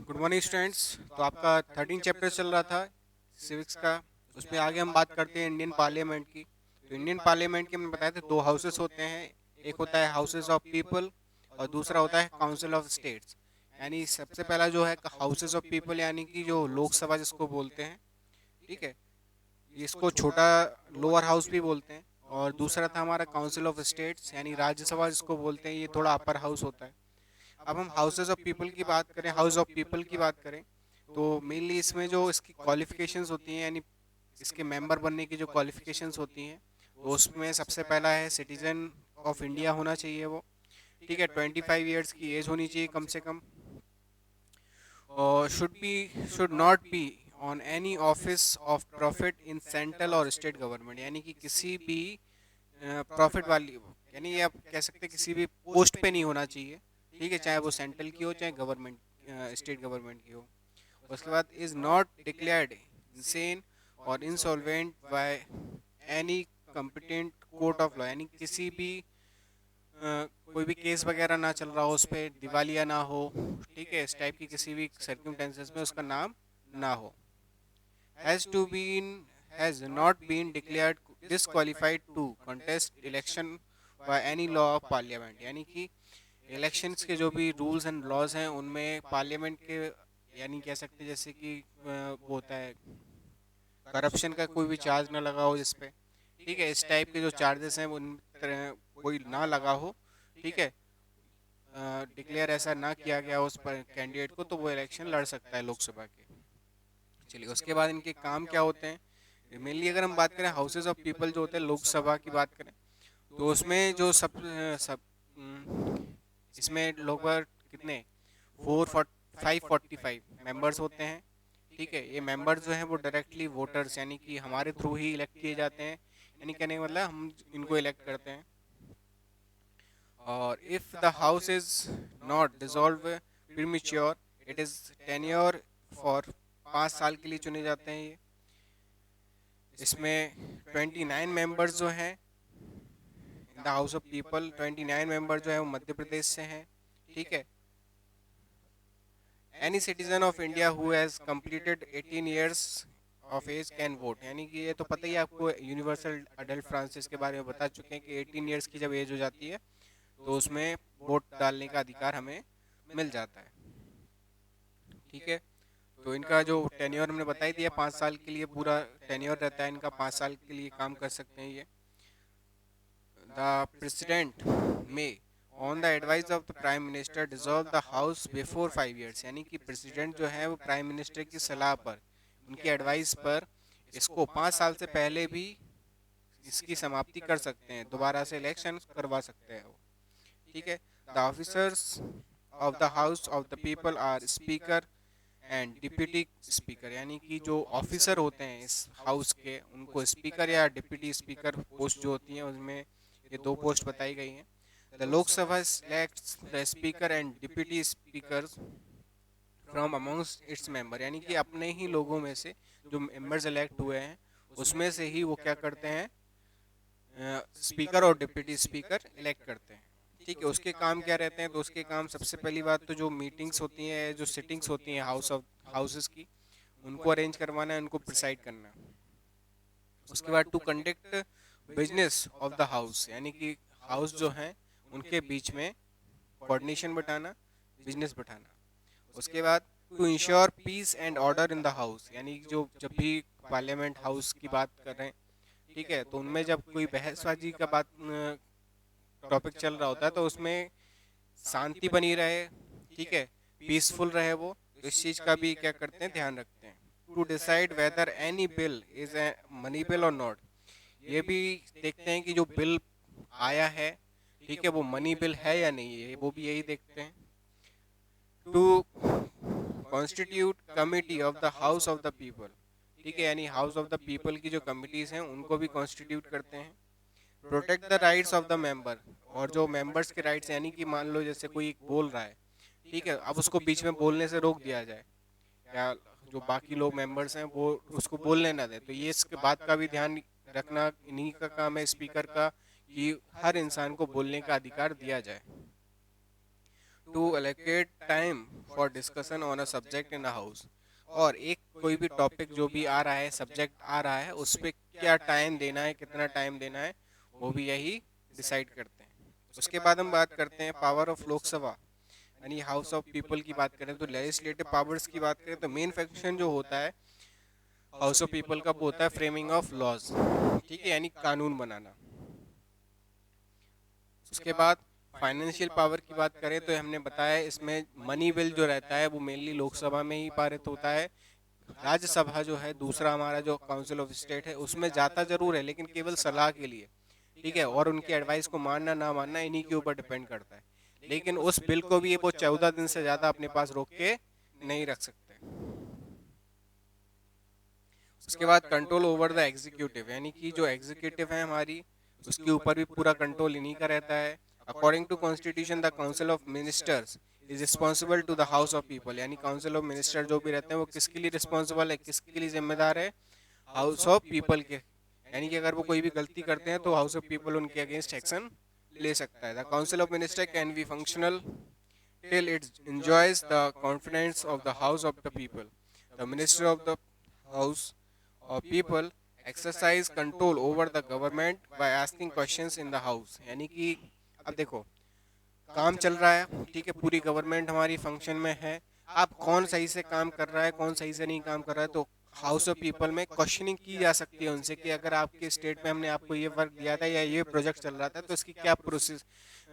Good morning students. तो आपका 13 chapter चल रहा था सिविक्स का। उसमें आगे हम बात करते हैं इंडियन पार्लियामेंट की। तो इंडियन पार्लियामेंट के मैंने बताया था दो हाउसेस होते हैं। एक होता है हाउसेस ऑफ पीपल और दूसरा होता है काउंसिल ऑफ स्टेट्स। यानी सबसे पहला जो है हाउसेस ऑफ पीपल यानी कि जो लोकसभा जिसको बोलते हैं, ठीक है, इसको छोटा लोअर हाउस भी बोलते हैं। और दूसरा था हमारा काउंसिल ऑफ स्टेट्स यानी राज्यसभा जिसको बोलते हैं, ये थोड़ा अपर हाउस होता है। अब हम हाउसेज ऑफ पीपल की बात करें, हाउस ऑफ पीपल की बात करें, तो मेनली इसमें जो इसकी क्वालिफिकेशंस होती हैं यानी इसके मेंबर बनने की जो क्वालिफिकेशंस होती हैं, तो उसमें सबसे पहला है सिटीजन ऑफ इंडिया होना चाहिए वो। ठीक है, 25 ईयर्स की एज होनी चाहिए कम से कम। और should not be on any office of profit in central और स्टेट गवर्नमेंट, यानी कि किसी भी प्रॉफिट वाली, यानी आप कह सकते हैं किसी भी पोस्ट पे नहीं होना चाहिए। ठीक है, चाहे वो सेंट्रल की हो चाहे गवर्नमेंट, स्टेट गवर्नमेंट की हो। उसके बाद इज नॉट डिक्लेयर्ड इंसेन और insolvent by any competent court of law, यानी किसी भी कोई भी केस वगैरह ना चल रहा हो, उस पर दिवालिया ना हो। ठीक है, इस टाइप की किसी भी सर्कमस्टेंसेस में उसका नाम ना हो। Has to been has not been declared disqualified to contest election by any law of parliament, यानी कि इलेक्शंस के जो भी रूल्स एंड लॉज हैं उनमें पार्लियामेंट के, यानी कह सकते हैं जैसे कि वो होता है करप्शन का कोई भी चार्ज ना लगा हो जिस पे। ठीक है, इस टाइप के जो चार्जेस हैं उन कोई ना लगा हो। ठीक है, डिक्लेयर ऐसा ना किया गया उस पर कैंडिडेट को, तो वो इलेक्शन लड़ सकता है लोकसभा के। चलिए, उसके बाद इनके काम क्या होते हैं। मेनली अगर हम बात करें हाउसेज ऑफ पीपल जो होते हैं, लोकसभा की बात करें, तो उसमें जो सब इसमें लगभग कितने 545 मेंबर्स होते हैं। ठीक है, ये मेंबर्स जो हैं वो डायरेक्टली वोटर्स यानी कि हमारे थ्रू ही इलेक्ट किए जाते हैं। यानी कहने का मतलब हम इनको इलेक्ट करते हैं। और if the house is not dissolve premature, it is tenure for 5 साल के लिए चुने जाते हैं ये। इसमें 29 मेंबर्स जो हैं in the house of people, 29 member जो है वो मध्य प्रदेश से हैं। ठीक है, any citizen of India who has completed 18 years of age can vote, यानी कि ये तो पता ही है आपको, यूनिवर्सल अडल्ट फ्रांसिस के बारे में बता चुके हैं कि 18 ईयर्स की जब एज हो जाती है तो उसमें वोट डालने का अधिकार हमें मिल जाता है। ठीक है, तो इनका जो टेन्योर हमने बता ही दिया, 5 साल के लिए पूरा टेन्योर रहता है इनका, 5 साल के लिए काम कर सकते हैं ये। द प्रेसिडेंट में on the advice of the prime minister dissolve the house before 5 years, यानी कि प्रेसिडेंट जो है वो प्राइम मिनिस्टर की सलाह पर, उनकी एडवाइस पर इसको 5 साल से पहले भी इसकी समाप्ति कर सकते हैं, दोबारा से इलेक्शन करवा सकते हैं वो। ठीक है, the officers of the house of the people are speaker and deputy speaker, यानी कि जो ऑफिसर होते हैं इस हाउस के उनको स्पीकर या डिप्यूटी स्पीकर पोस्ट जो होती हैं उसमें ये दो पोस्ट बताई गई हैं। The Lok Sabha selects the speaker and deputy speaker from amongst its member, यानी कि अपने ही लोगों में से जो मेंबर्स इलेक्ट हुए हैं उसमें से ही वो क्या करते हैं, स्पीकर और डिप्यूटी स्पीकर इलेक्ट करते हैं। ठीक है, उसके काम क्या रहते हैं, तो उसके काम सबसे पहली बात तो जो मीटिंग्स होती हैं, जो सिटिंग्स होती हैं हाउसेस की, उनको अरेंज करवाना है, उनको प्रिसाइड करना है। उसके बाद to conduct business of the house, यानी कि हाउस जो हैं उनके बीच में कोऑर्डिनेशन बैठाना, बिजनेस बैठाना। उसके बाद to ensure peace and order in the house, यानी जो जब भी पार्लियामेंट हाउस की बात कर रहे हैं, ठीक है, तो उनमें जब कोई बहसबाजी का बात टॉपिक चल रहा होता है तो उसमें शांति बनी रहे। ठीक है, पीसफुल रहे वो, तो इस चीज़ का भी क्या करते हैं, ध्यान रखते हैं। To decide whether any bill is a money bill और नॉट, ये भी देखते हैं कि जो बिल आया है, ठीक है, वो मनी बिल है या नहीं है, वो भी यही देखते हैं। To constitute committee of the house of the people, ठीक है, यानी हाउस ऑफ द पीपल की जो कमिटीज़ हैं उनको भी कॉन्स्टिट्यूट करते हैं। Protect the rights of the member, और जो मेंबर्स के राइट्स, यानी कि मान लो जैसे कोई एक बोल रहा है, ठीक है, अब उसको बीच में बोलने से रोक दिया जाए, या जो बाकी लोग मेंबर्स हैं वो उसको बोलने ना दें, तो ये इसके बात का भी ध्यान रखना इन्हीं का काम है, स्पीकर का, कि हर इंसान को बोलने का अधिकार दिया जाए। To allocate time for discussion on a subject in a house, और एक कोई भी टॉपिक जो भी आ रहा है, सब्जेक्ट आ रहा है, उस पर क्या टाइम देना है, कितना टाइम देना है, वो भी यही डिसाइड करते हैं। उसके बाद हम बात करते हैं पावर ऑफ लोकसभा यानी हाउस ऑफ पीपल की बात करें तो लेजिस्लेटिव पावर्स की बात करें तो मेन फंक्शन जो होता है हाउस ऑफ पीपल का वो होता है फ्रेमिंग ऑफ लॉज, ठीक है, यानी कानून बनाना। उसके बाद फाइनेंशियल पावर की बात करें तो हमने बताया इसमें मनी बिल जो रहता है वो मेनली लोकसभा में ही पारित होता है। राज्यसभा जो है दूसरा हमारा जो काउंसिल ऑफ स्टेट है उसमें जाता जरूर है लेकिन केवल सलाह के लिए, ठीक है, और उनकी एडवाइस को मानना ना मानना इन्हीं के ऊपर डिपेंड करता है। लेकिन उस बिल को भी वो 14 दिन से ज़्यादा अपने पास रोक के नहीं रख सकते। उसके बाद कंट्रोल ओवर द एग्जीक्यूटिव यानी कि जो एग्जीक्यूटिव है हमारी उसके ऊपर भी पूरा कंट्रोल इन्हीं का रहता है। According to constitution the council of ministers is responsible to the house of people, यानी काउंसिल ऑफ मिनिस्टर जो भी रहते हैं वो किसके लिए रिस्पॉन्सिबल है, किसके लिए जिम्मेदार है, हाउस ऑफ पीपल के, यानी कि अगर वो कोई भी गलती करते हैं तो हाउस ऑफ पीपल उनके अगेंस्ट एक्शन ले सकता है। The council of minister can be functional till it enjoys the confidence of the house of the people. The minister of the house of people exercise control over the government by asking questions in the house, यानी कि अब देखो काम चल रहा है, ठीक है, पूरी गवर्नमेंट हमारी फंक्शन में है, अब कौन सही से काम कर रहा है कौन सही से नहीं काम कर रहा है तो हाउस ऑफ पीपल में क्वेश्चनिंग की जा सकती है उनसे कि अगर आपके स्टेट में हमने आपको ये वर्क दिया था या ये प्रोजेक्ट चल रहा था तो इसकी क्या प्रोसेस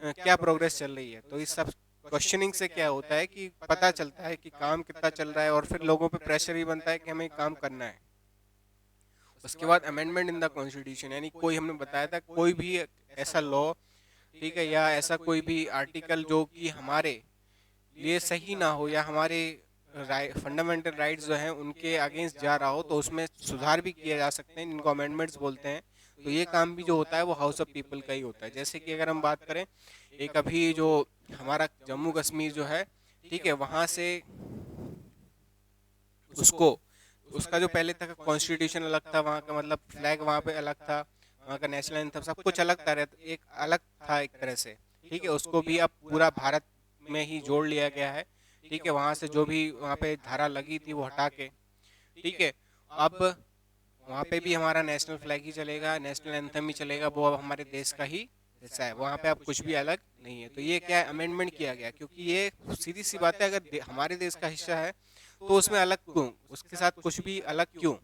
क्या प्रोग्रेस चल रही है। तो इस सब क्वेश्चनिंग से क्या होता है कि पता चलता है कि काम कितना चल रहा है और फिर लोगों पे प्रेशर भी बनता है कि हमें काम करना है। उसके बाद अमेंडमेंट इन द कॉन्स्टिट्यूशन, यानी कोई हमने बताया था कोई भी ऐसा लॉ, ठीक है, या ऐसा कोई भी आर्टिकल जो कि हमारे लिए सही ना हो या हमारे फंडामेंटल राइट्स जो हैं उनके अगेंस्ट जा रहा हो तो उसमें सुधार भी किए जा सकते हैं, इनको अमेंडमेंट्स बोलते हैं। तो ये काम भी जो होता है वो हाउस ऑफ पीपल का ही होता है। जैसे कि अगर हम बात करें एक अभी जो हमारा जम्मू कश्मीर जो है, ठीक है, वहाँ से उसको उसका जो पहले तक कॉन्स्टिट्यूशन अलग था, वहाँ का मतलब फ्लैग वहाँ पे अलग था, वहाँ का नेशनल एंथम सब कुछ अलग था, एक अलग था एक तरह से, ठीक है, उसको भी अब पूरा भारत में ही जोड़ लिया गया है, ठीक है, वहाँ से जो भी वहाँ पे धारा लगी थी वो हटा के, ठीक है, अब वहाँ पे भी हमारा नेशनल फ्लैग ही चलेगा, नेशनल एंथम ही चलेगा, वो अब हमारे देश का ही हिस्सा है, वहाँ पे अब कुछ भी अलग नहीं है। तो ये क्या है, अमेंडमेंट किया गया, क्योंकि ये सीधी सी बात है अगर हमारे देश का हिस्सा है तो उसमें अलग क्यों, उसके साथ कुछ भी अलग क्यों,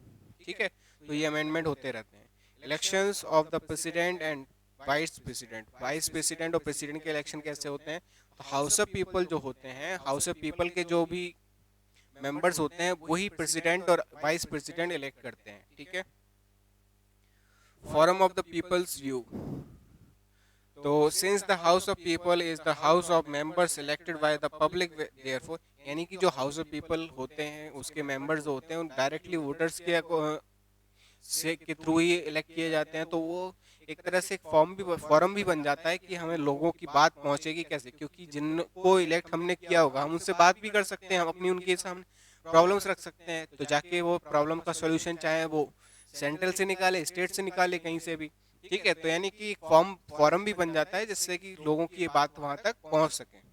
ठीक है। तो ये अमेंडमेंट होते रहते हैं। Elections of the president and vice president, vice president और प्रेसिडेंट के इलेक्शन कैसे होते हैं, तो हाउस ऑफ पीपल जो होते हैं, हाउस ऑफ पीपल के जो भी मेंबर्स होते हैं वही प्रेसिडेंट और वाइस प्रेसिडेंट इलेक्ट करते हैं, ठीक है। Forum of the peoples view, तो since the house of people is the house of members elected by the public therefore, यानी कि जो हाउस ऑफ पीपल होते हैं उसके मेंबर्स जो होते हैं उन डायरेक्टली वोटर्स के थ्रू ही इलेक्ट किए जाते हैं, तो वो एक तरह से एक फॉर्म भी बन जाता है कि हमें लोगों की बात पहुंचेगी कैसे, क्योंकि जिनको इलेक्ट हमने किया होगा हम उनसे बात भी कर सकते हैं, हम अपनी उनके सामने प्रॉब्लम्स रख सकते हैं, तो जाके वो प्रॉब्लम का सोल्यूशन चाहे वो सेंट्रल से निकाले, स्टेट से निकाले, कहीं से भी, ठीक है। तो यानी कि फॉर्म भी बन जाता है जिससे कि लोगों की ये बात वहां तक पहुंच सके।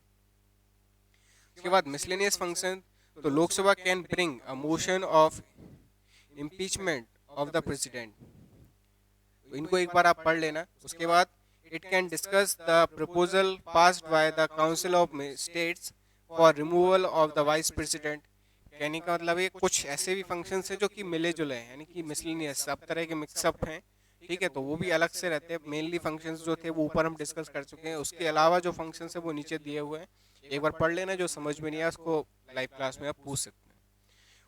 उसके बाद मिसलेनियस फंक्शन, तो Lok Sabha can bring a motion of impeachment of the president, तो इनको एक बार आप पढ़ लेना। उसके बाद it can discuss the proposal passed by the council of states for removal of the vice president, कहने का मतलब ये कुछ ऐसे भी फंक्शन है जो कि मिले जुले हैं, यानी कि मिसलेनियस सब तरह के मिक्सअप हैं, ठीक है, तो वो भी अलग से रहते हैं। मेनली फंक्शंस जो थे वो ऊपर हम डिस्कस कर चुके हैं, उसके अलावा जो फंक्शंस है वो नीचे दिए हुए हैं, एक बार पढ़ लेना, जो समझ में नहीं आया उसको लाइव क्लास में आप पूछ सकते हैं।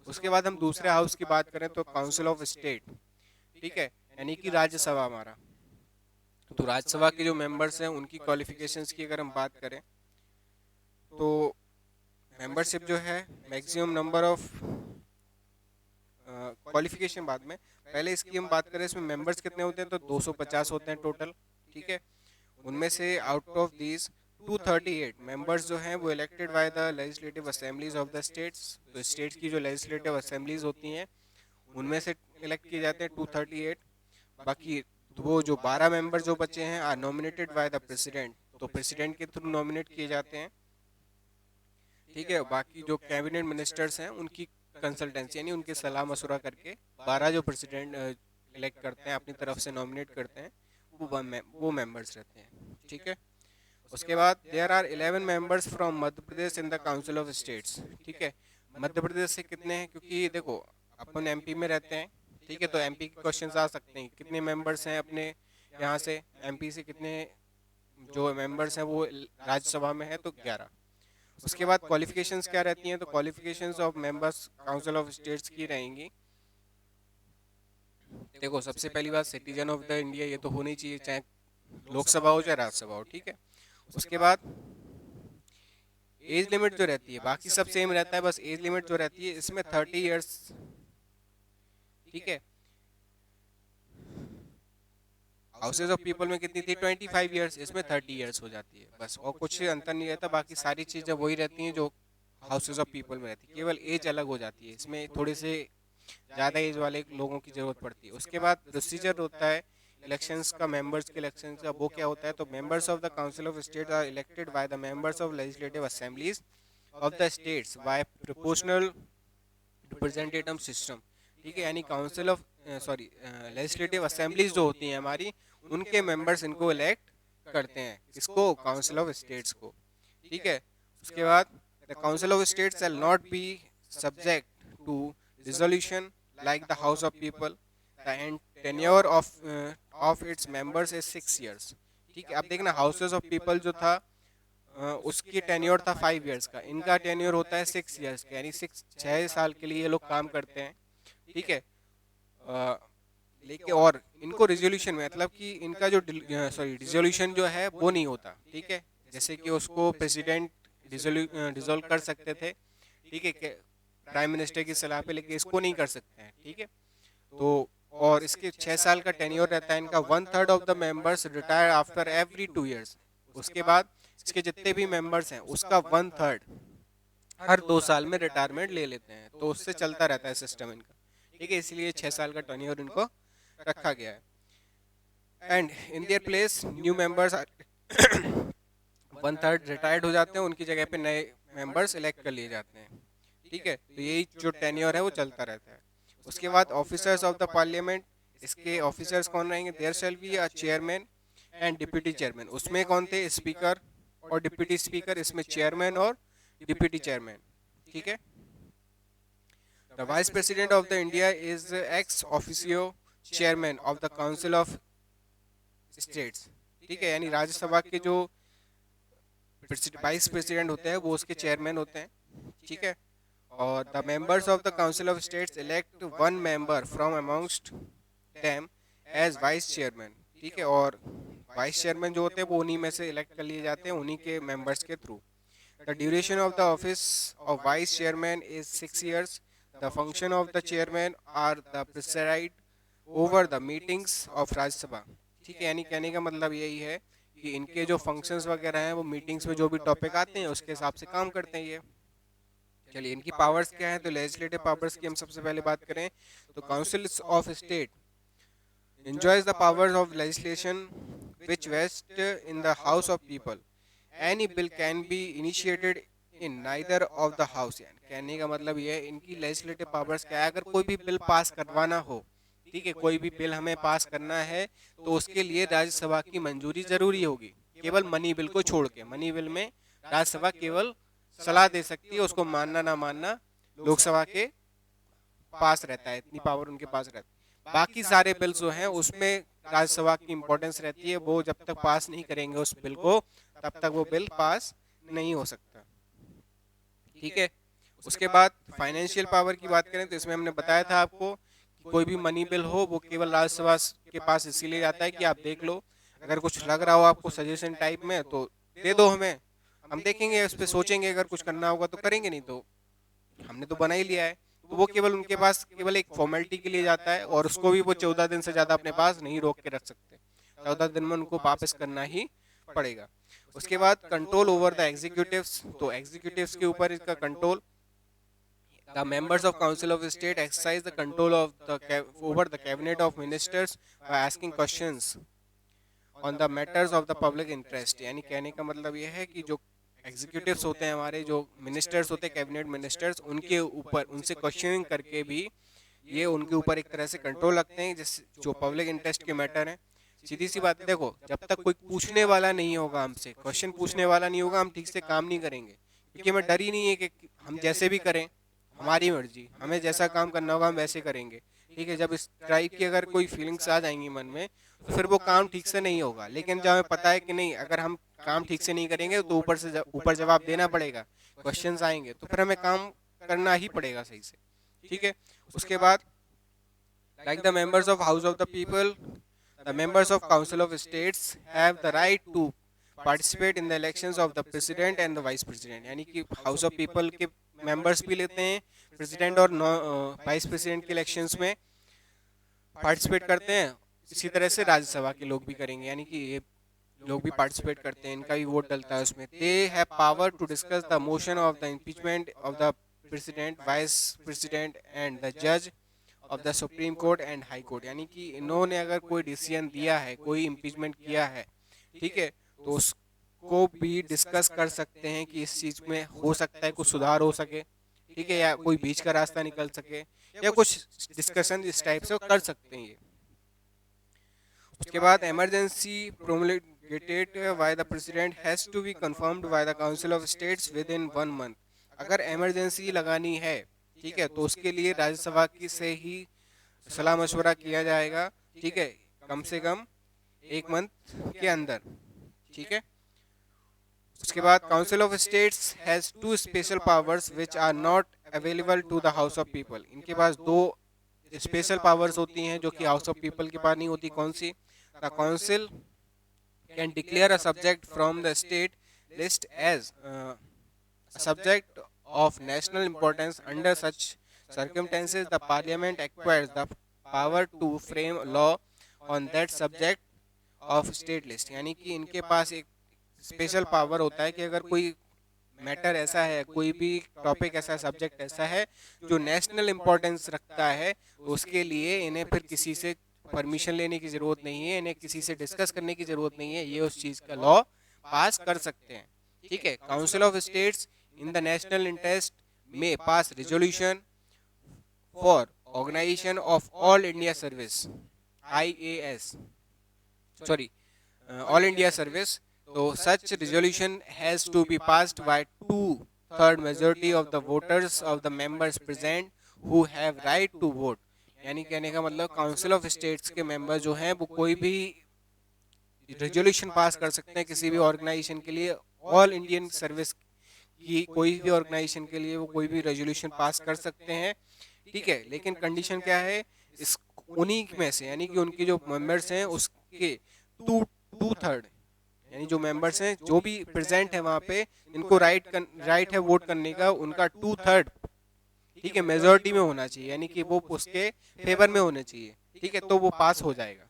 उसके बाद हम दूसरे हाउस की बात करें तो काउंसिल ऑफ स्टेट, ठीक है, यानी कि राज्यसभा हमारा, तो राज्यसभा के जो मेंबर्स हैं उनकी क्वालिफिकेशंस की अगर हम बात करें तो मेंबरशिप जो है मैक्सिमम नंबर ऑफ क्वालिफिकेशन बाद में, पहले इसकी हम बात करें इसमें मेंबर्स कितने होते हैं तो 250 होते हैं टोटल, ठीक है। उनमें से आउट ऑफ दीज 238 मेंबर्स जो हैं वो elected by the legislative assemblies of the states, तो स्टेट्स की जो लेजिस्लेटिव असेंबलीज होती हैं उनमें से इलेक्ट किए जाते हैं 238। बाकी वो जो 12 मेंबर जो बचे हैं are nominated by the president, तो प्रेसिडेंट के थ्रू नॉमिनेट किए जाते हैं। ठीक है। बाकी जो कैबिनेट मिनिस्टर्स हैं उनकी कंसल्टेंसी यानी उनके सलाह मशुरा करके 12 जो प्रेसिडेंट इलेक्ट करते हैं अपनी तरफ से नॉमिनेट करते हैं, वो मेंबर्स रहते हैं। ठीक है। उसके बाद there are 11 members from Madhya Pradesh in the council of states. ठीक है। मध्य प्रदेश से कितने हैं, क्योंकि देखो अपन एमपी में रहते हैं, ठीक है, तो एमपी के क्वेश्चंस आ सकते हैं, कितने मेंबर्स हैं अपने यहाँ से, एमपी से कितने जो मेंबर्स हैं वो राज्यसभा में है, तो 11। उसके बाद क्वालिफिकेशंस क्या रहती हैं, तो qualifications of members council of states की रहेंगी। देखो सबसे पहली बात सिटीजन ऑफ द इंडिया, ये तो होनी चाहिए, चाहे लोकसभा हो चाहे राज्यसभा हो। ठीक है। उसके बाद एज लिमिट जो रहती है, बाकी सब सेम रहता है, बस एज लिमिट जो रहती है इसमें 30 ईयर्स। ठीक है। हाउसेज ऑफ पीपल में कितनी थी, 25 ईयर्स, इसमें 30 ईयर्स हो जाती है बस, और कुछ अंतर नहीं रहता, बाकी सारी चीज़ें वही रहती हैं जो हाउसेज ऑफ पीपल में रहती है, केवल एज अलग हो जाती है, इसमें थोड़े से ज़्यादा एज वाले लोगों की ज़रूरत पड़ती है। उसके बाद प्रोसीजर होता है इलेक्शंस का, मेंबर्स के इलेक्शन का, वो क्या होता है, तो members of the council of state are elected by the members of legislative assemblies of the states by proportional representative system. ठीक है। यानी काउंसिल ऑफ लेजिस्लेटिव असेंबलीज जो होती हैं हमारी, उनके मेंबर्स इनको इलेक्ट करते हैं, किसको, काउंसिल ऑफ स्टेट्स को। ठीक है। उसके बाद the council of states shall not be subject to resolution like the house of people, the tenure of its members is 6 years. ठीक है। अब देखना हाउसेस ऑफ पीपल जो था उसकी टेन्योर था 5 ईयर्स का, इनका टेन्योर होता है 6 ईयर्स का, यानी 6 साल के लिए ये लोग काम करते हैं। ठीक है। लेकिन और इनको रिजोल्यूशन में, मतलब कि इनका जो रिजोल्यूशन जो है वो नहीं होता। ठीक है। जैसे कि उसको प्रेसिडेंट डिसॉल्व कर सकते थे, ठीक है, प्राइम मिनिस्टर की सलाह पे, लेकिन इसको नहीं कर सकते हैं। ठीक है। तो और इसके 6 साल का टेन्योर रहता है इनका। 1/3 of the members retire after every 2 years. उसके बाद इसके जितने भी मेंबर्स हैं उसका 1/3 हर 2 साल में रिटायरमेंट ले लेते हैं, तो उससे चलता रहता है सिस्टम इनका। ठीक है। इसलिए 6 साल का टेन्योर इनको रखा गया है। And in their place new members 1/3 retired हो जाते हैं, उनकी जगह पे नए मेंबर्स इलेक्ट कर लिए जाते हैं। ठीक है। तो यही जो टेन्योर है वो चलता रहता है। उसके बाद ऑफिसर्स ऑफ द पार्लियामेंट, इसके ऑफिसर्स कौन रहेंगे, there shall be a chairman and deputy chairman. उसमें कौन थे, स्पीकर और डिप्टी स्पीकर, इसमें चेयरमैन और डिप्टी चेयरमैन। ठीक है। The vice president of the India is ex officio chairman of the council of states. ठीक है। यानी राज्यसभा के जो वाइस प्रेसिडेंट होते हैं वो उसके चेयरमैन होते हैं। ठीक है। और the members of the council of states elect 1 member from amongst them as vice chairman. ठीक है। और वाइस चेयरमैन जो होते हैं वो उन्हीं में से इलेक्ट कर लिए जाते हैं, उन्हीं के मेंबर्स के through. The duration of the office of vice chairman is 6 years. The function of the chairman are the preside over the meetings of Rajya Sabha. ठीक है। यानी कहने का मतलब यही है कि इनके जो फंक्शंस वगैरह हैं वो मीटिंग्स में जो भी टॉपिक आते हैं उसके हिसाब से काम करते हैं ये। चलिए इनकी पावर्स क्या है, तो लेजिस्लेटिव पावर्स की हम सबसे पहले बात करें तो council of state enjoys the powers of legislation which vest in the house of people. Any bill can be initiated in neither of the house। यानी कहने का मतलब ये है इनकी लेजिस्लेटिव पावर्स क्या है, अगर कोई भी बिल पास करवाना हो, ठीक है, कोई भी बिल हमें पास करना है तो उसके लिए राज्यसभा की मंजूरी जरूरी होगी, केवल मनी बिल को छोड़ के। मनी बिल में राज्यसभा केवल सलाह दे सकती है, उसको मानना ना मानना लोकसभा के पास रहता है, इतनी पावर उनके पास रहती है। बाकी सारे बिल जो हैं उसमें राज्यसभा की इंपॉर्टेंस रहती है, वो जब तक पास नहीं करेंगे उस बिल को तब तक वो बिल पास नहीं हो सकता। ठीक है। उसके बाद फाइनेंशियल पावर की बात करें तो इसमें हमने बताया था आपको कि कोई भी मनी बिल हो वो केवल राज्यसभा के पास इसीलिए जाता है कि आप देख लो, अगर कुछ लग रहा हो आपको सजेशन टाइप में तो दे दो हमें, हम देखेंगे उस पर सोचेंगे, अगर कुछ करना होगा तो करेंगे, नहीं तो हमने तो बना ही लिया है। तो वो केवल उनके पास केवल एक फॉर्मेलिटी के लिए जाता है, और उसको भी वो 14 दिन से ज़्यादा अपने पास नहीं रोक के रख सकते, 14 दिन में उनको वापस करना ही पड़ेगा। उसके बाद कंट्रोल ओवर द एग्जीक्यूटिव्स, तो एग्जीक्यूटिव्स के ऊपर इसका control. The members of council of state exercise the control of the over the cabinet of ministers by asking questions on the matters of the public interest. यानी कहने का मतलब यह है कि जो एग्जीक्यूटिव्स होते हैं हमारे, जो मिनिस्टर्स होते हैं, कैबिनेट मिनिस्टर्स, उनके ऊपर उनसे क्वेश्चनिंग करके भी ये उनके ऊपर एक तरह से कंट्रोल रखते हैं, जिस जो पब्लिक इंटरेस्ट के मैटर हैं। सीधी सी बात है, देखो जब तक कोई पूछने वाला नहीं होगा, हमसे क्वेश्चन पूछने वाला नहीं होगा, हम ठीक से काम नहीं करेंगे, क्योंकि हमें डर ही नहीं है कि हम जैसे भी करें, हमारी मर्जी, हमें जैसा काम करना होगा हम वैसे करेंगे। ठीक है, जब इस टाइप की अगर कोई फीलिंग्स आ जाएंगी मन में, तो फिर वो काम ठीक से नहीं होगा। लेकिन जब हमें पता है कि नहीं, अगर हम काम ठीक से नहीं करेंगे तो ऊपर जवाब देना पड़ेगा, क्वेश्चंस आएंगे, तो फिर हमें काम करना ही पड़ेगा सही से। ठीक है, उसके बाद like the members of House of the People, the members of Council of States have the right to participate in the elections of the president and the vice president। यानी कि हाउस ऑफ पीपल के members भी लेते हैं, president और vice president के elections में participate करते हैं। इसी तरह से राज्यसभा के लोग भी करेंगे, यानी कि ये लोग भी पार्टिसिपेट करते हैं, इनका भी वोट डलता है उसमें। They have power to discuss the motion of the impeachment of the president, vice president and the जज of the supreme court and high court. यानी कि इन्होंने अगर कोई डिसीजन दिया है, कोई इम्पीचमेंट किया है, ठीक है, तो उसको भी डिस्कस कर सकते हैं कि इस चीज़ में हो सकता है कुछ सुधार हो सके, ठीक है, या कोई बीच का रास्ता निकल सके, या कुछ डिस्कशन इस टाइप से कर सकते हैं ये। उसके बाद emergency promulgated by the president has to be confirmed by the council of states within 1 month. अगर इमरजेंसी लगानी है, ठीक है, तो उसके लिए राज्यसभा की से ही सलाह मशवरा किया जाएगा, ठीक है, कम से कम 1 मंथ के अंदर। ठीक है, उसके बाद council of states has 2 special powers which are not available to the house of people. इनके पास 2 स्पेशल पावर्स होती हैं जो कि हाउस ऑफ पीपल के पास नहीं होती। कौन सी? The council can declare a subject from the state list as a subject of national importance. Under such circumstances, the parliament acquires the power to frame law on that subject of state list। यानी कि इनके पास एक special power होता है कि अगर कोई matter ऐसा है, कोई भी टॉपिक ऐसा, सब्जेक्ट ऐसा है जो नेशनल इम्पोर्टेंस रखता है, उसके लिए इन्हें फिर किसी से परमिशन लेने की ज़रूरत नहीं है, इन्हें किसी से डिस्कस करने की ज़रूरत नहीं है, ये उस चीज़ का लॉ पास कर सकते हैं। ठीक है, council of states in the national interest may pass resolution for organization of all India service, IAS, sorry, all India service। So such resolution has to be passed by 2/3 majority of the voters of the members present who have right to vote। यानी कहने का मतलब council of states के member जो हैं वो कोई भी रेजोल्यूशन पास कर सकते हैं किसी भी ऑर्गेनाइजेशन के लिए, ऑल इंडियन सर्विस कि कोई भी ऑर्गेनाइजेशन के लिए वो कोई भी रेजोल्यूशन पास कर सकते हैं। ठीक है, लेकिन कंडीशन क्या है, इस उन्हीं में से, यानी कि उनके जो मेंबर्स हैं उसके 2/3 यानी जो मेंबर्स हैं जो भी प्रेजेंट है वहाँ पे, इनको राइट है वोट करने का, उनका 2/3, ठीक है, मेजोरिटी में होना चाहिए, यानी कि वो उसके फेवर में होने चाहिए। ठीक है, तो वो पास हो जाएगा।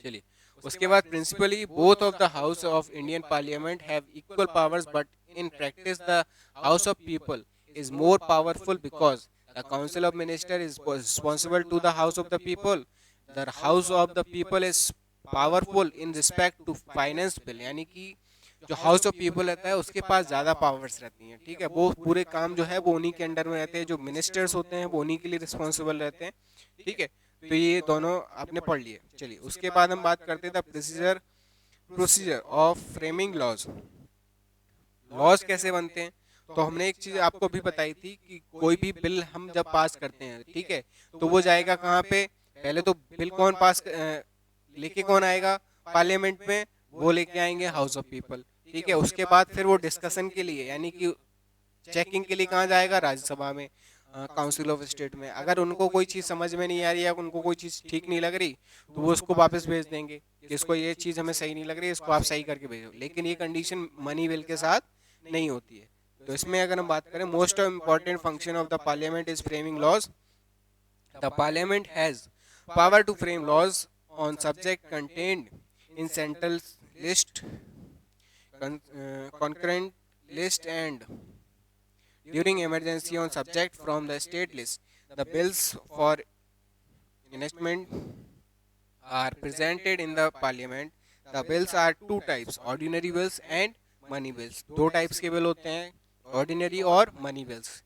चलिए, उसके बाद principally both of the house of Indian parliament have equal powers, but in practice the house of people is more powerful because the council of minister is responsible to the house of the people। the house of the people is powerful in respect to finance bill। यानी कि जो house of people रहता है उसके पास ज़्यादा powers रहती हैं। ठीक है, वो पूरे काम जो है वो उन्हीं के अंडर में रहते हैं, जो मिनिस्टर्स होते हैं वो उन्हीं के लिए रिस्पॉन्सिबल रहते हैं। ठीक है, तो ये दोनों आपने पढ़ लिए। चलिए, उसके बाद हम बात करते हैं the procedure of framing laws. Laws कैसे बनते हैं? तो हमने एक चीज़ आपको भी बताई थी कि कोई भी बिल हम जब पास करते हैं, ठीक है, तो वो जाएगा कहाँ पे? पहले तो बिल कौन पास लेके कौन आएगा पार्लियामेंट में? वो लेके आएंगे हाउस ऑफ पीपल। ठीक है, उसके बाद फिर वो डिस्कशन के लिए, यानी कि चेकिंग के लिए कहाँ जाएगा? राज्यसभा में, काउंसिल ऑफ स्टेट में। अगर उनको कोई चीज़ समझ में नहीं आ रही है, उनको कोई चीज़ ठीक नहीं लग रही, तो वो उसको वापस भेज देंगे कि इसको ये चीज़ हमें सही नहीं लग रही है, इसको आप सही करके भेजो। लेकिन ये कंडीशन मनी बिल के साथ नहीं होती है। तो इसमें अगर हम बात करें, most important function of the parliament is framing laws. The parliament has power to frame laws on subject contained in central list, concurrent list and during emergency on subject from the state list। The bills for enactment are presented in the parliament। The bills are two types, ordinary bills and money bills. दो types के bill होते हैं, ordinary और money bills.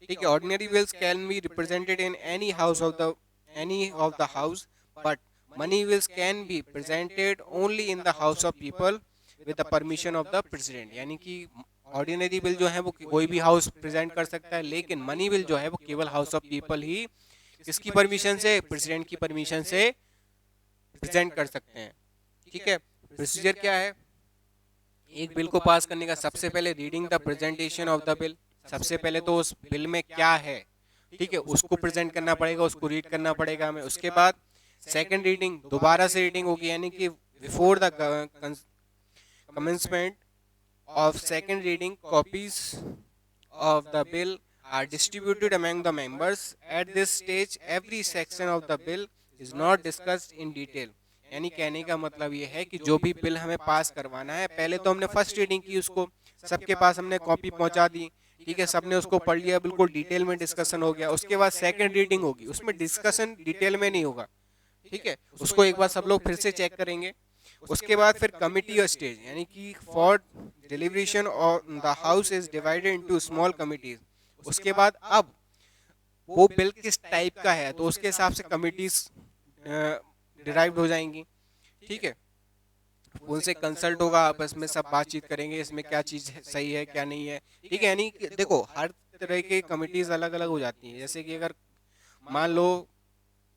ठीक है, ordinary bills can be represented in any of the house, but money bills can be presented only in the house of people with the permission of the president. यानी कि ordinary bill जो है वो कोई भी house present कर सकता है, लेकिन मनी बिल जो है वो केवल हाउस ऑफ पीपल ही किसकी परमिशन से, प्रेसिडेंट की परमिशन से प्रेजेंट कर सकते हैं। ठीक है, प्रोसीजर क्या है, एक बिल को पास करने का सबसे पहले reading the presentation of the bill, सबसे पहले तो उस बिल में क्या है, ठीक है, उसको प्रेजेंट करना पड़ेगा, उसको रीड करना पड़ेगा हमें। उसके बाद सेकंड रीडिंग, दोबारा से रीडिंग होगी, यानी कि before the commencement of second reading, copies of the bill are distributed among the members. At this stage, every section of the bill is not discussed in detail. यानी कहने का मतलब ये है कि जो भी बिल हमें पास करवाना है, पहले तो हमने फर्स्ट रीडिंग की, उसको सबके पास हमने कॉपी पहुंचा दी, ठीक है, सबने उसको पढ़ लिया, बिल्कुल डिटेल में डिस्कशन हो गया। उसके बाद सेकंड रीडिंग होगी, उसमें डिस्कशन डिटेल में नहीं होगा, ठीक है, उसको एक बार सब लोग फिर से चेक करेंगे। उसके बाद फिर कमिटी स्टेज, यानी कि for deliberation on the house is divided into small committees. उसके बाद अब वो बिल किस टाइप का है तो उसके हिसाब से कमिटीज डिराइव्ड हो जाएंगी। ठीक है, उनसे कंसल्ट होगा, आपस में सब बातचीत करेंगे इसमें क्या चीज़ सही है क्या नहीं है। ठीक है, यानी देखो हर तरह की कमिटीज अलग अलग हो जाती हैं। जैसे कि अगर मान लो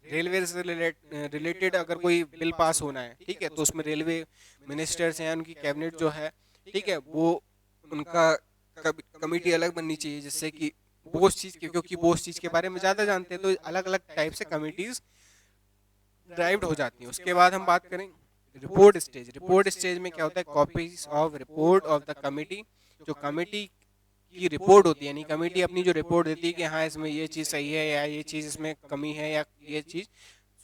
रेलवे से रिलेटेड अगर कोई बिल पास होना है, ठीक है, तो उसमें रेलवे मिनिस्टर्स हैं, उनकी कैबिनेट जो है, ठीक है, वो उनका कमेटी अलग बननी चाहिए, जिससे कि वो उस चीज़ की, क्योंकि वो उस चीज़ के बारे में ज़्यादा जानते हैं, तो अलग अलग टाइप से कमिटीज़ ड्राइव्ड हो जाती हैं। उसके बाद हम बात करें रिपोर्ट स्टेज। रिपोर्ट स्टेज में क्या होता है, copies of report of the committee. जो कमिटी की रिपोर्ट होती है, यानी कमेटी अपनी जो रिपोर्ट देती है कि हाँ इसमें ये चीज़ सही है या ये चीज़ इसमें कमी है या ये चीज़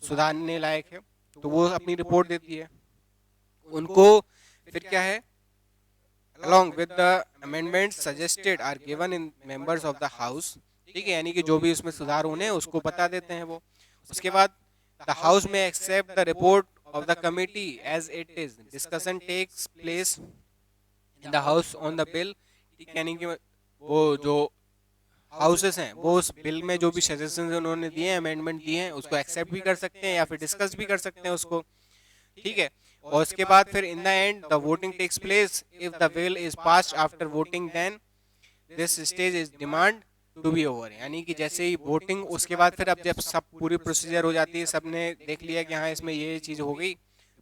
सुधारने लायक है, तो वो अपनी रिपोर्ट देती है। उनको फिर क्या है, along with the amendments suggested are given in members of the house। ठीक है, यानी कि जो भी उसमें सुधार होने हैं उसको बता देते हैं वो। उसके बाद the house may accept the report of the committee as it is। discussion takes place in the house on the bill। ठीक, यानी कि वो जो हाउसेस हैं वो उस बिल में जो भी सजेशन उन्होंने दिए हैं, अमेंडमेंट दिए हैं, उसको एक्सेप्ट भी कर सकते हैं या फिर डिस्कस भी कर सकते हैं उसको। ठीक है, और उसके बाद फिर in the end the voting takes place. If the bill is passed after voting then this stage is demand to be over. यानी कि जैसे ही वोटिंग, उसके बाद फिर अब जब सब पूरी प्रोसीजर हो जाती है, सबने देख लिया कि हाँ इसमें ये चीज़ हो गई,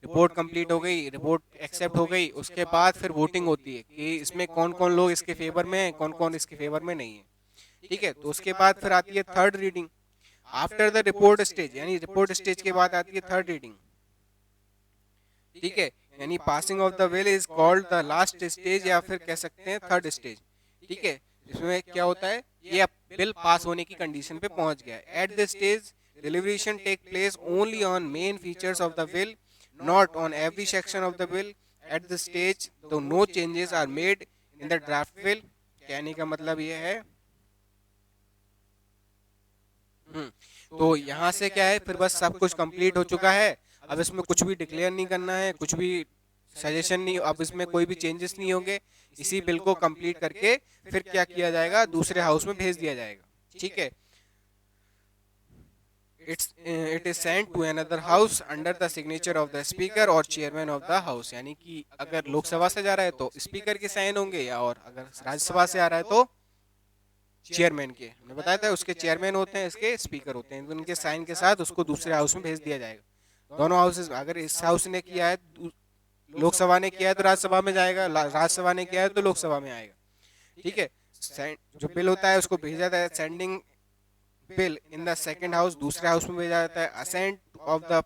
रिपोर्ट कंप्लीट हो गई, रिपोर्ट एक्सेप्ट हो गई, उसके बाद फिर वोटिंग होती है कि इसमें कौन कौन लोग इसके फेवर में हैं, कौन कौन इसके फेवर में नहीं है। ठीक है, तो उसके बाद फिर आती है third reading after the report stage. यानी रिपोर्ट स्टेज के बाद आती है थर्ड रीडिंग। ठीक है, यानी passing of the bill is called the last stage, या फिर कह सकते हैं थर्ड स्टेज। ठीक है, इसमें क्या होता है, ये अब बिल पास होने की कंडीशन पे पहुंच गया है। At this stage deliberation take place only on main features of the bill, not on every section of the bill. At this stage तो no changes are made in the draft bill. कहने का मतलब ये है, तो यहाँ से क्या है, फिर बस सब कुछ कंप्लीट हो चुका है। अब इसमें कुछ भी डिक्लेयर नहीं करना है, कुछ भी सजेशन नहीं, अब इसमें कोई भी चेंजेस नहीं होंगे। इसी बिल को कंप्लीट करके फिर क्या किया जाएगा, दूसरे हाउस में भेज दिया जाएगा। ठीक है, it is sent to another house under the signature of the speaker और चेयरमैन ऑफ द हाउस। यानी कि अगर लोकसभा से जा रहा है तो स्पीकर के साइन होंगे, या और अगर राज्यसभा से आ रहा है तो चेयरमैन के, हमने बताया था उसके चेयरमैन होते हैं, इसके स्पीकर होते हैं, तो उनके साइन के साथ उसको दूसरे हाउस में भेज दिया जाएगा। दोनों हाउसेस, अगर इस हाउस ने किया है, लोकसभा ने किया है तो राज्यसभा में जाएगा, राज्यसभा ने किया है तो लोकसभा में आएगा। ठीक है, जो बिल होता है उसको भेजा जाता है, sending bill in the second house, दूसरे हाउस में भेजा जाता है। असेंट ऑफ द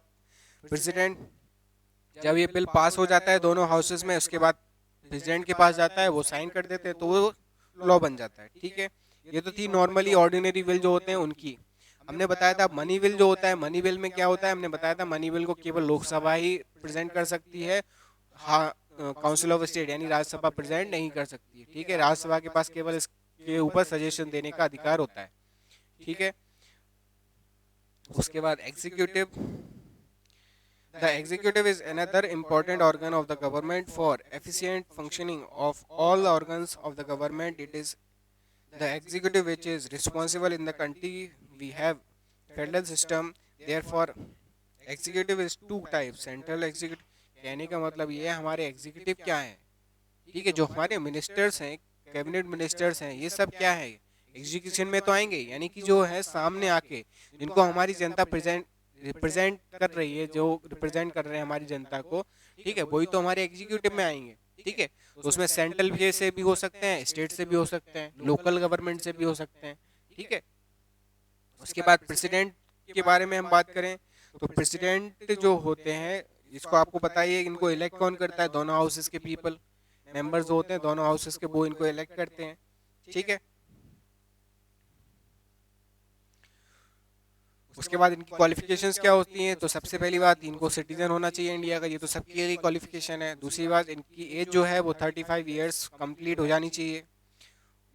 प्रेसिडेंट, जब ये बिल पास हो जाता है दोनों हाउसेस में, उसके बाद प्रेसिडेंट के पास जाता है, वो साइन कर देते हैं, तो वो लॉ बन जाता है। ठीक है, ये तो थी नॉर्मली ऑर्डिनरी बिल जो होते हैं उनकी। हमने बताया था मनी बिल जो होता है, मनी बिल में क्या होता है, हमने बताया था मनी बिल को केवल लोकसभा ही प्रेजेंट कर सकती है, हाँ काउंसिल ऑफ स्टेट यानी राज्यसभा प्रेजेंट नहीं कर सकती है। ठीक है, राज्यसभा के पास केवल इसके ऊपर सजेशन देने का अधिकार होता है। ठीक है, उसके बाद executive The executive is another important organ of the government for efficient functioning of all the organs of the government. It is the executive which is responsible in the country. We have federal system. Therefore, executive is two types. Central executive, कहने का मतलब ये है हमारे executive क्या है, ठीक है, जो हमारे मिनिस्टर्स हैं, कैबिनेट मिनिस्टर्स हैं, ये सब क्या है, एग्जीक्यूशन में तो आएंगे, यानी कि जो है सामने आके जिनको हमारी जनता रिप्रेजेंट कर रही है, जो रिप्रेजेंट कर रहे हैं हमारी जनता को, ठीक है, वही तो हमारे एग्जीक्यूटिव में आएंगे, ठीक है। तो उसमें सेंट्रल से भी हो सकते हैं, स्टेट से भी हो सकते हैं, लोकल गवर्नमेंट से भी हो सकते हैं, ठीक है। उसके बाद प्रेसिडेंट के बारे में हम बात करें तो प्रेसिडेंट जो होते हैं, इसको आपको पता ही है, इनको इलेक्ट कौन करता है, दोनों हाउसेस के पीपल, मेंबर्स होते हैं दोनों हाउसेस के, वो इनको इलेक्ट करते हैं, ठीक है। उसके बाद इनकी क्वालिफिकेशंस क्या होती हैं, तो सबसे पहली बात इनको सिटीजन होना चाहिए इंडिया का, ये तो सबके लिए क्वालिफिकेशन है। दूसरी बात इनकी एज जो है वो 35 ईयर्स कंप्लीट हो जानी चाहिए।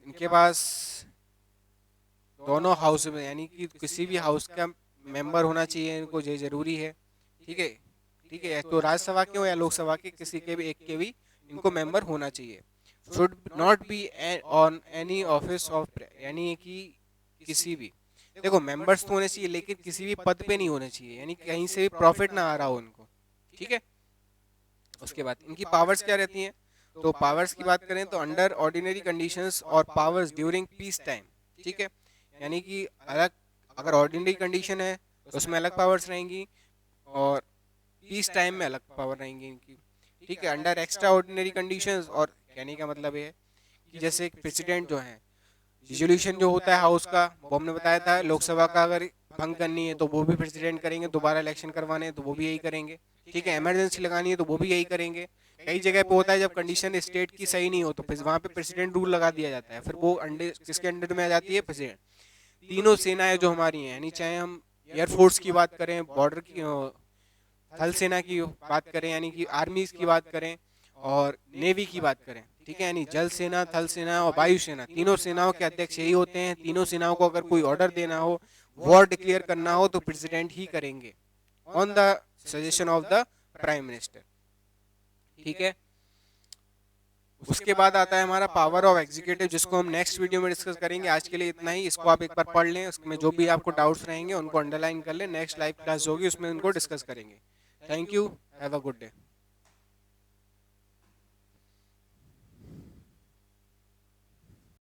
इनके पास दोनों हाउस में, यानी कि किसी भी हाउस का मेंबर होना चाहिए इनको, ये जरूरी है, ठीक है, ठीक है। तो राज्यसभा के हो या लोकसभा के, किसी के भी एक के भी इनको मेंबर होना चाहिए। Should not be on any office of, यानी कि किसी भी, देखो मेंबर्स तो होने चाहिए लेकिन किसी भी पद पे नहीं होने चाहिए, यानी कहीं से भी प्रॉफिट ना आ रहा हो उनको, ठीक है। उसके बाद इनकी पावर्स क्या रहती हैं, तो पावर्स की बात करें तो अंडर ऑर्डिनरी कंडीशंस और पावर्स ड्यूरिंग पीस टाइम, ठीक है, यानी कि अलग, अगर ऑर्डिनरी कंडीशन है तो उसमें अलग पावर्स रहेंगी और पीस टाइम में अलग पावर रहेंगी इनकी, ठीक है। अंडर एक्स्ट्रा ऑर्डिनरी कंडीशंस, और कहने का मतलब ये है कि जैसे एक प्रेसिडेंट जो है, रिजोल्यूशन जो होता है हाउस का, वो हमने बताया था, लोकसभा का अगर भंग करनी है तो वो भी प्रेसिडेंट करेंगे, दोबारा इलेक्शन करवाने हैं तो वो भी यही करेंगे, ठीक है। इमरजेंसी लगानी है तो वो भी यही करेंगे। कई जगह पे होता है जब कंडीशन स्टेट की सही नहीं हो तो फिर वहाँ पे प्रेसिडेंट रूल लगा दिया जाता है, फिर वो अंडर किसके अंडर में आ जाती है, प्रेसिडेंट। तीनों सेनाएं जो हमारी हैं, यानी चाहे हम एयरफोर्स की बात करें, बॉर्डर की, थल सेना की बात करें, यानी कि आर्मीज की बात करें, और नेवी की बात करें, ठीक है, यानी जल सेना, थल सेना और वायु सेना, तीनों सेनाओं के अध्यक्ष यही होते हैं। तीनों सेनाओं को अगर कोई ऑर्डर देना हो, वॉर डिक्लेयर करना हो, तो प्रेसिडेंट ही करेंगे on the suggestion of the prime minister, ठीक है। उसके बाद आता है हमारा पावर ऑफ एग्जीक्यूटिव, जिसको हम नेक्स्ट वीडियो में डिस्कस करेंगे। आज के लिए इतना ही, इसको आप एक बार पढ़ लें, उसमें जो भी आपको डाउट्स रहेंगे उनको अंडरलाइन कर लें, नेक्स्ट लाइव क्लास होगी उसमें उनको डिस्कस करेंगे। Thank you, have a good day.